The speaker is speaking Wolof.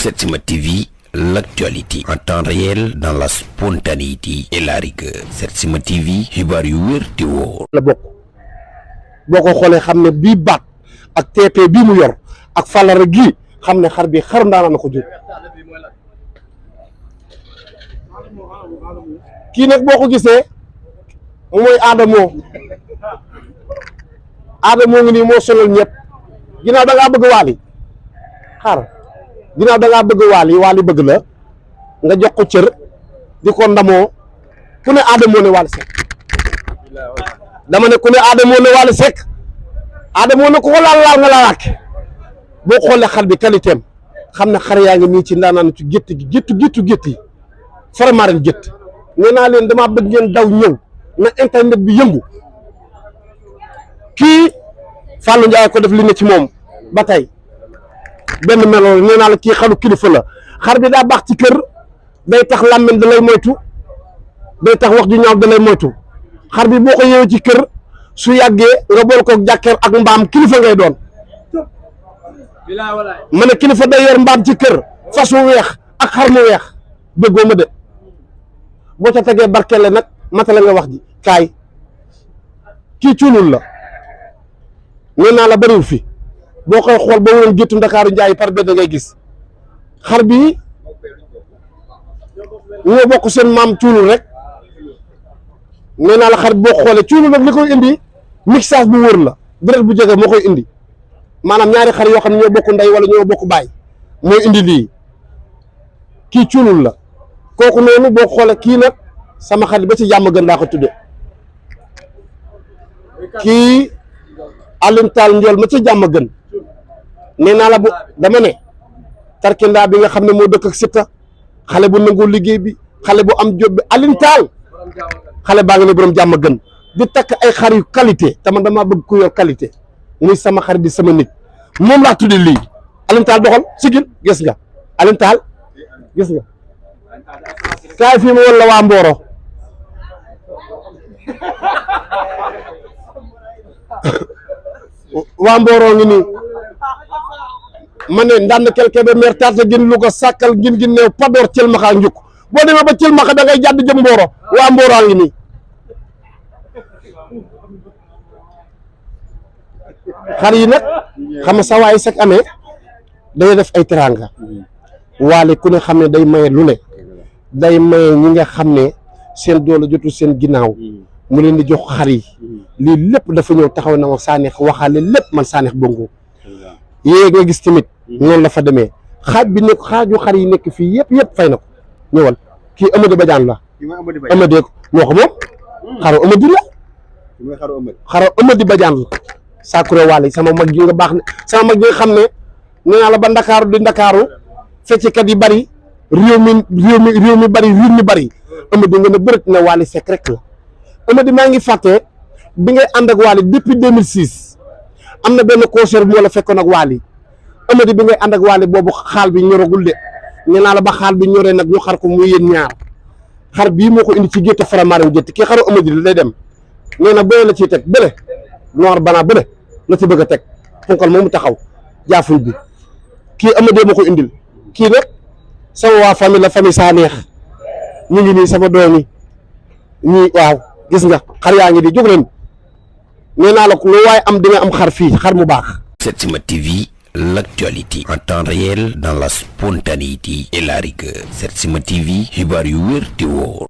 Setsima TV, l'actualité en temps réel dans la spontanéité et la rigueur. Setsima TV, xibaar yu wér te wóor. la bokk boo ko xoolee xam ne bii baat ak TP bii mu yor ak falara gii xam ne xar bi xar ndaana na ko jur kii nag boo ko gisee mooy Adamo ngi nii moo sonal ñëpp ginnaaw da ngaa bëgg waali xar ginnaaw da ngaa bëgg waali bëgg la nga jox ko cër di ko ndamoo ku ne Adamo ne Wally Seck dama ne ku ne Adamo ne Wally Seck Adamo ne ku ko laal nga laalaat boo xoolee xar bi qualité am xam ne xar yaa ngi nii ci ndaanaan ci gétt gi gétt yi faramaaren gétt nee naa leen damaa bëgg ngeen daw ñëw na internet bi yëngu kii Fallou Ndiaye ko def li ne ci moom ba tey benn melo nee naa la kii xaru kilifa la xar bi daa baax ci kër day tax làmmiñ da lay moytu day tax wax ju ñaaw da lay moytu xar bi boo ko yeewee ci kër su yàggee nga bool ko jàkkeer ak mbaam kilifa ngay doon ma ne kilifa day yor mbaam ci kër fas wu weex ak xar mu weex déggoo ma de boo ca tegee barkelle nag matale nga wax ji kaay kii cuulul la nee naa la bariwul fi boo koy xool ba woon géttu Ndakaaru Njaay par benn ngay gis xar bi ñoo bokk seen maam cuulul rek nee naa la xar bi boo xoolee cuulul nag li koy indi mixage bu wër la deret bu jege moo koy indi maanaam ñaari xar yoo xam ne ñoo bokk ndey wala ñoo bokk baay mooy indi lii kii cuulul la kooku noonu boo xoolee kii nag sama xarit ba ci jàmm gën laa ko tudde kii Alioune Tall njool ma ci jàmm gën nee naa la bu dama ne tarkindaa bi nga xam ne moo dëkk ak Siteu xale bu nangoo liggéey bi xale bu am job bi Alioune Tall xale baa nga ne borom jàmm gën di takk ay xar yu qualité te man damaa bëgg ku yor qualité muy sama xarit bi sama nit moom laa tudde lii Alioune Tall doxal sigil gis nga Alioune Tall gis nga kaay fii ma woon la waa Mboro waa Mboro ngi nii ma ne ndànd quelque ba meer taata gën lu ko sàkkal ngin gi neew padoor Thielmaxa njuk boo demee ba Thielmaxa da ngay jàdd jëm Mboro waa Mboro ngi nii xar yi nag xam nga sa waay chaque année day def ay teranga Wally ku ne xam ne day maye lu ne day maye ñi nga xam ne seen doole jotul seen ginnaaw mu leen di jox xar yi lii lépp dafa ñëw taxaw na wax Sanekh waxaale lépp man Sanekh Bongo yée nga gis tamit noonu la fa demee xaaj bi nekk xaaju xar yi nekk fii yëpp fay na ko ñëwal kii Amady Badiane la Amady moo ko moom xaru Amady la xaru Amady Badiane la Sakura Wally sama mag gi nga baax ne sama mag gi nga xam ne nee naa la ba Ndakaaru di Ndakaaru fecckat yi bari réew mi bari Amady nga ne bërët na Wally Seck rek la Amady maa ngi fàtte bi ngay ànd ak Wally depuis 2006 am na benn concert bu ma la fekkoon ak Wally Amady bi ngay ànd ak Wally boobu xaal bi ñoragul de nee naa la ba xaal bi ñoree nag ñu xar ko muy yéen ñaar xar bii moo ko indi ci gétt faramaaren gétt kii xaru Amady la day dem nee na bële la ciy teg bële noir bana bële la ci bëgg a teg ponkal moomu taxaw jaafuñ bi kii Amady moo ko indil kii nag sama waa famille la famille Sanekh ñu ngi nii sama doom yi ñii waaw gis nga xar yaa ngi di jóg leen nee naa la lu waaye am di nga am xar fii xar mu baax. Setsima TV, l'actualité en temps réel dans la spontanéité et la rigueur. Setsima TV, xibaar yu wér te wóor.